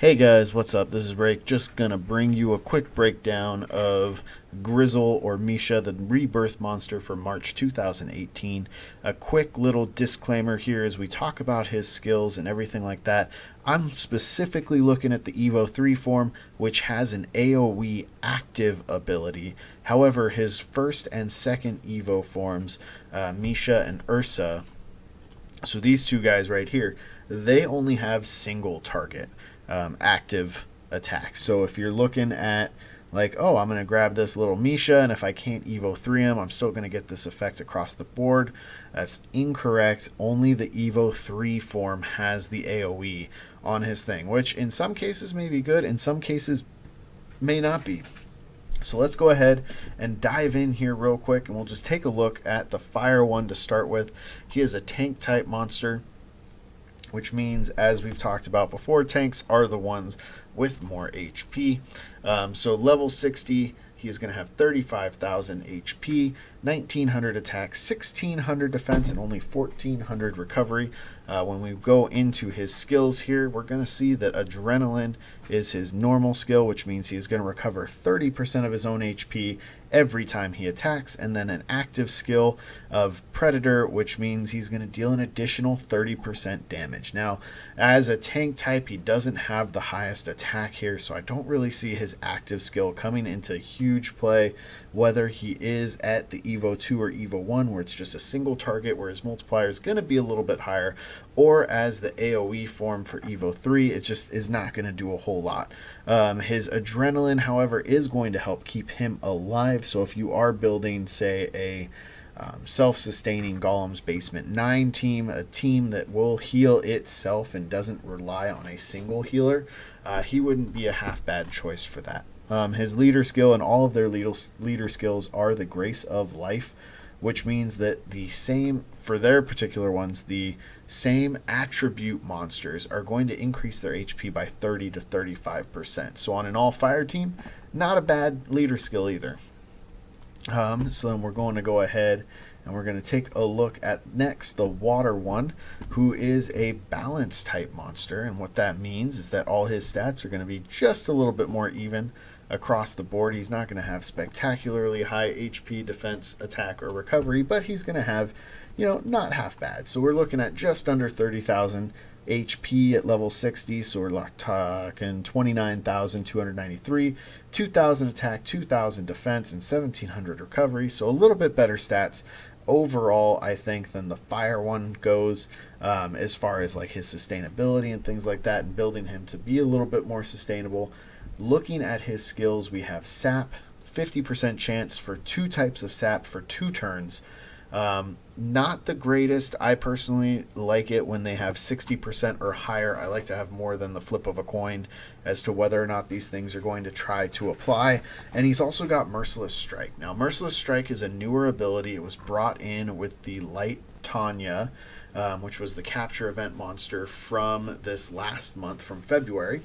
Hey guys, what's up? This is Rake. Just gonna bring you a quick breakdown of Grizzle or Misha, the rebirth monster for March 2018. A quick little disclaimer here as we talk about his skills and everything like that. I'm specifically looking at the Evo 3 form, which has an AoE active ability. However, his first and second Evo forms, Misha and Ursa, so these two guys right here, they only have single target active attacks. So if you're looking at like, oh, I'm going to grab this little Misha, and if I can't Evo 3 him, I'm still going to get this effect across the board. That's incorrect. Only the Evo 3 form has the AoE on his thing, which in some cases may be good, in some cases may not be. So let's go ahead and dive in here real quick, and we'll just take a look at the fire one to start with. He is a tank type monster, which means, as we've talked about before, tanks are the ones with more HP. So level 60, he's going to have 35,000 HP, 1900 attack, 1600 defense, and only 1400 recovery. When we go into his skills here, we're going to see that Adrenaline is his normal skill, which means he's going to recover 30% of his own HP every time he attacks, and then an active skill of Predator, which means he's going to deal an additional 30% damage. Now, as a tank type, he doesn't have the highest attack here, so I don't really see his active skill coming into huge play, whether he is at the Evo 2 or Evo 1, where it's just a single target, where his multiplier is going to be a little bit higher, or as the AoE form for Evo 3, it just is not going to do a whole lot. His Adrenaline, however, is going to help keep him alive, so if you are building, say, a self-sustaining Golem's Basement 9 team, a team that will heal itself and doesn't rely on a single healer, he wouldn't be a half bad choice for that. His leader skill and all of their leader skills are the Grace of Life, which means that the same, for their particular ones, the same attribute monsters are going to increase their HP by 30 to 35%. So on an all-fire team, not a bad leader skill either. So then we're going to go ahead and we're going to take a look at next the water one, who is a balance type monster. And what that means is that all his stats are going to be just a little bit more even across the board. He's not going to have spectacularly high HP, defense, attack, or recovery, but he's going to have, not half bad. So we're looking at just under 30,000 HP at level 60, so we're talking 29,293, 2,000 attack, 2,000 defense, and 1,700 recovery. So a little bit better stats overall, I think, than the fire one goes, as far as like his sustainability and things like that, and building him to be a little bit more sustainable. Looking at his skills, we have sap, 50% chance for 2 types of sap for 2 turns. Not the greatest. I personally like it when they have 60% or higher. I like to have more than the flip of a coin as to whether or not these things are going to try to apply. And he's also got Merciless Strike. Now, Merciless Strike is a newer ability. It was brought in with the Light Tanya, which was the capture event monster from this last month, from February.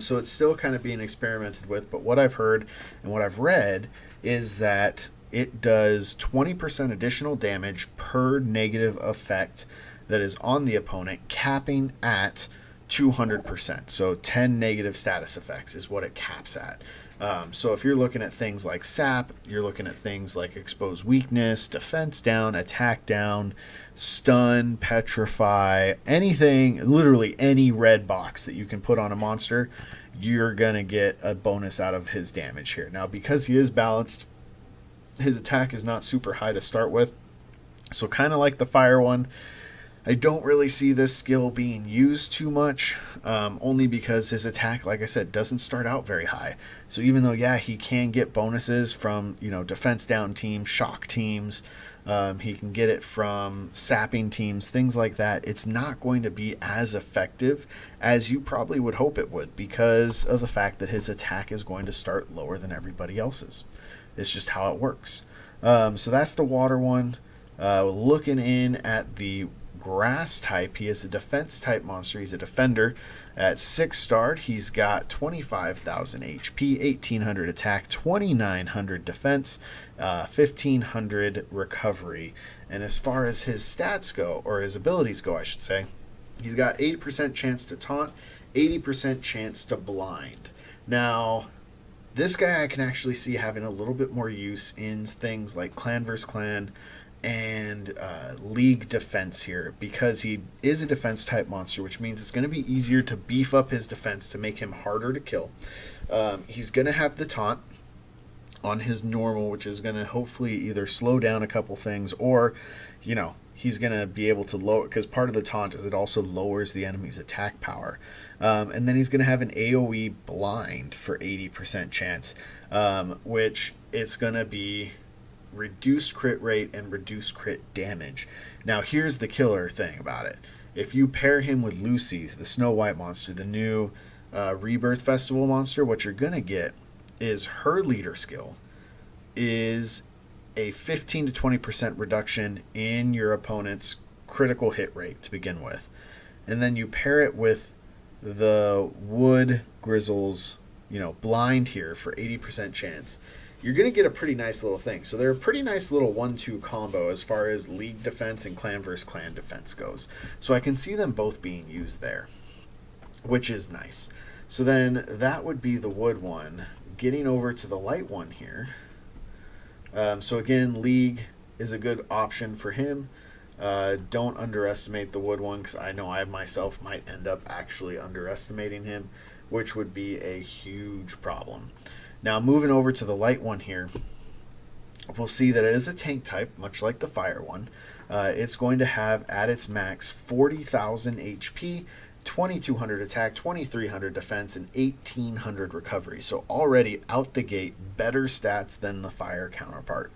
So it's still kind of being experimented with, but what I've heard and what I've read is that it does 20% additional damage per negative effect that is on the opponent, capping at 200%. So 10 negative status effects is what it caps at. So if you're looking at things like sap, you're looking at things like expose weakness, defense down, attack down, stun, petrify, anything, literally any red box that you can put on a monster, you're going to get a bonus out of his damage here. Now, because he is balanced, his attack is not super high to start with. So kind of like the fire one, I don't really see this skill being used too much, only because his attack, like I said, doesn't start out very high. So even though, yeah, he can get bonuses from, defense down teams, shock teams, he can get it from sapping teams, things like that, it's not going to be as effective as you probably would hope it would, because of the fact that his attack is going to start lower than everybody else's. It's just how it works. So that's the water one. Looking in at the grass type, he is a defense type monster. He's a defender. At 6 star, he's got 25,000 HP, 1,800 attack, 2,900 defense, 1,500 recovery. And as far as his stats go, or his abilities go, I should say, He's got 80% chance to taunt, 80% chance to blind. Now, this guy I can actually see having a little bit more use in things like clan vs. clan and league defense here, because he is a defense type monster, which means it's going to be easier to beef up his defense to make him harder to kill. He's going to have the taunt on his normal, which is going to hopefully either slow down a couple things, or, you know, he's going to be able to lower, because part of the taunt is it also lowers the enemy's attack power. And then he's going to have an AoE blind for 80% chance, which it's going to be reduced crit rate and reduced crit damage. Now, here's the killer thing about it. If you pair him with Lucy, the Snow White monster, the new Rebirth Festival monster, what you're going to get is her leader skill is a 15 to 20% reduction in your opponent's critical hit rate to begin with. And then you pair it with the Wood Grizzle's, blind here for 80% chance. You're going to get a pretty nice little thing. So they're a pretty nice little 1-2 combo as far as league defense and clan versus clan defense goes. So I can see them both being used there, which is nice. So then that would be the wood one. Getting over to the light one here. So again, league is a good option for him. Don't underestimate the wood one, because I know I myself might end up actually underestimating him, which would be a huge problem. Now, moving over to the light one here, we'll see that it is a tank type, much like the fire one. It's going to have at its max 40,000 HP, 2,200 attack, 2,300 defense, and 1,800 recovery. So already out the gate, better stats than the fire counterpart,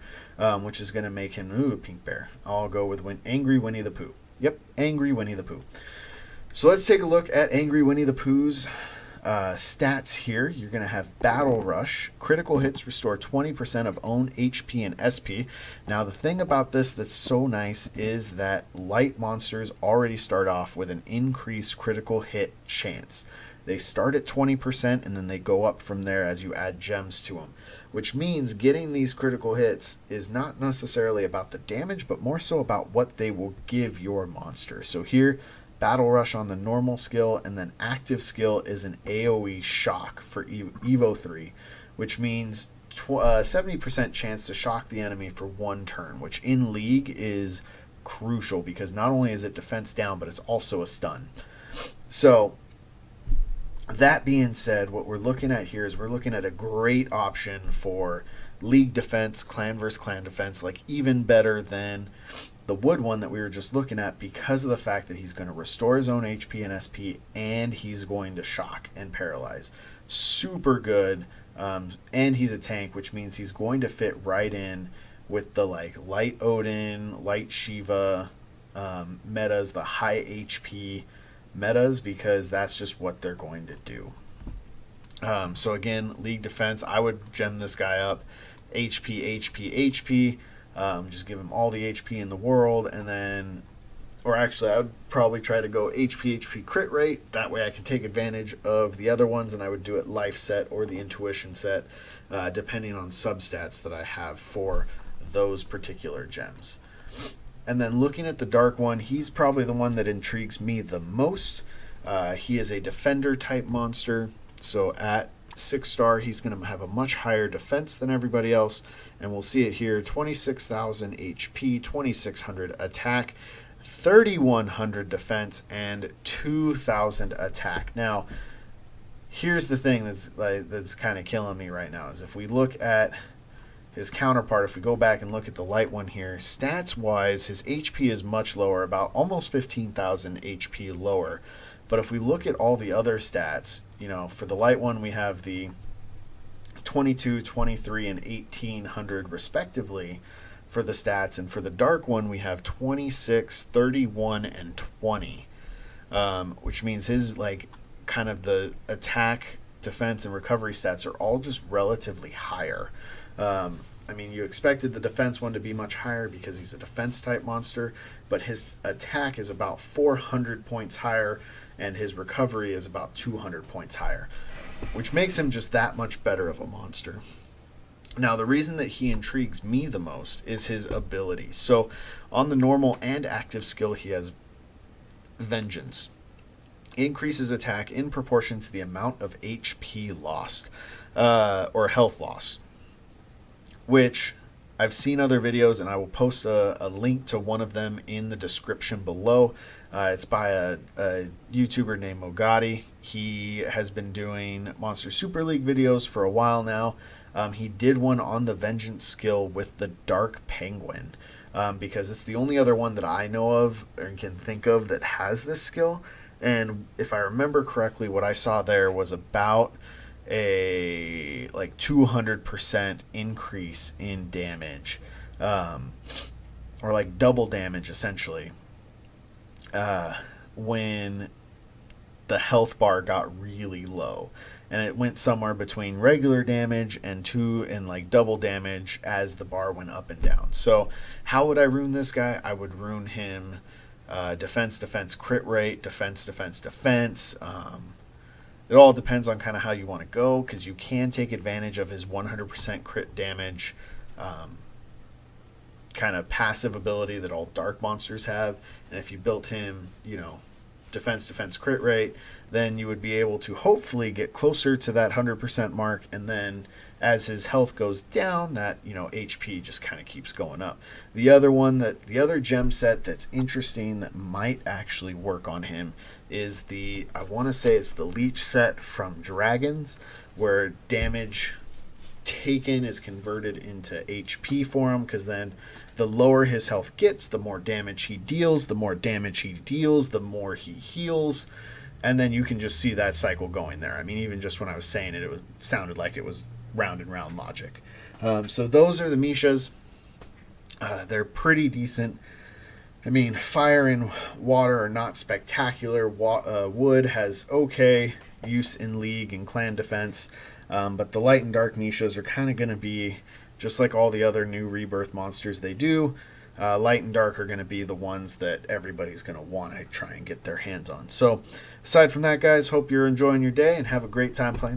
which is going to make him, pink bear. I'll go with Angry Winnie the Pooh. Yep, Angry Winnie the Pooh. So let's take a look at Angry Winnie the Pooh's stats here. You're going to have Battle Rush. Critical hits restore 20% of own HP and SP. Now, the thing about this that's so nice is that light monsters already start off with an increased critical hit chance. They start at 20% and then they go up from there as you add gems to them, which means getting these critical hits is not necessarily about the damage, but more so about what they will give your monster. So here, Battle Rush on the normal skill, and then active skill is an AoE shock for Evo 3, which means 70% chance to shock the enemy for one turn, which in League is crucial because not only is it defense down, but it's also a stun. So that being said, what we're looking at here is we're looking at a great option for League defense, clan versus clan defense, like even better than the wood one that we were just looking at, because of the fact that he's going to restore his own HP and SP, and he's going to shock and paralyze. Super good. And he's a tank, which means he's going to fit right in with the light Odin, light Shiva metas, the high HP metas, because that's just what they're going to do. So again, league defense, I would gem this guy up. HP, HP, HP. Just give him all the HP in the world, and then, or actually I would probably try to go HP crit rate. That way I can take advantage of the other ones, and I would do it life set or the intuition set, depending on substats that I have for those particular gems. And then looking at the dark one, he's probably the one that intrigues me the most. He is a defender type monster, so at 6-star, he's going to have a much higher defense than everybody else, and we'll see it here. 26,000 HP, 2,600 attack, 3,100 defense, and 2,000 attack. Now, here's the thing that's kind of killing me right now, is if we look at his counterpart, if we go back and look at the light one here, stats-wise, his HP is much lower, about almost 15,000 HP lower. But if we look at all the other stats, for the light one, we have the 22, 23, and 1,800 respectively for the stats. And for the dark one, we have 26, 31, and 20, which means his, kind of the attack, defense, and recovery stats are all just relatively higher. You expected the defense one to be much higher because he's a defense type monster, but his attack is about 400 points higher, and his recovery is about 200 points higher, which makes him just that much better of a monster. Now, the reason that he intrigues me the most is his ability. So on the normal and active skill, he has Vengeance. increases attack in proportion to the amount of HP lost, or health loss, which I've seen other videos, and I will post a link to one of them in the description below. It's by a YouTuber named Mogwaty. He has been doing Monster Super League videos for a while now. He did one on the Vengeance skill with the Dark Penguin, because it's the only other one that I know of and can think of that has this skill. And if I remember correctly, what I saw there was about a like 200% increase in damage, or like double damage essentially, when the health bar got really low, and it went somewhere between regular damage and like double damage as the bar went up and down. So how would I rune this guy? I would rune him defense, crit rate, defense. It all depends on kind of how you want to go, because you can take advantage of his 100% crit damage kind of passive ability that all dark monsters have. And if you built him, defense, crit rate, then you would be able to hopefully get closer to that 100% mark. And then as his health goes down, that, HP just kind of keeps going up. The other gem set that's interesting that might actually work on him is I want to say it's the Leage set from Dragons, where damage taken is converted into HP for him, because then the lower his health gets, the more damage he deals, the more he heals, and then you can just see that cycle going there. I mean, even just when I was saying it, it sounded like it was round and round logic. So those are the Mishas. They're pretty decent. I mean, fire and water are not spectacular. Wood has okay use in League and clan defense, but the light and dark Mishas are kind of going to be just like all the other new rebirth monsters they do. Light and dark are going to be the ones that everybody's going to want to try and get their hands on. So aside from that, guys, hope you're enjoying your day and have a great time playing.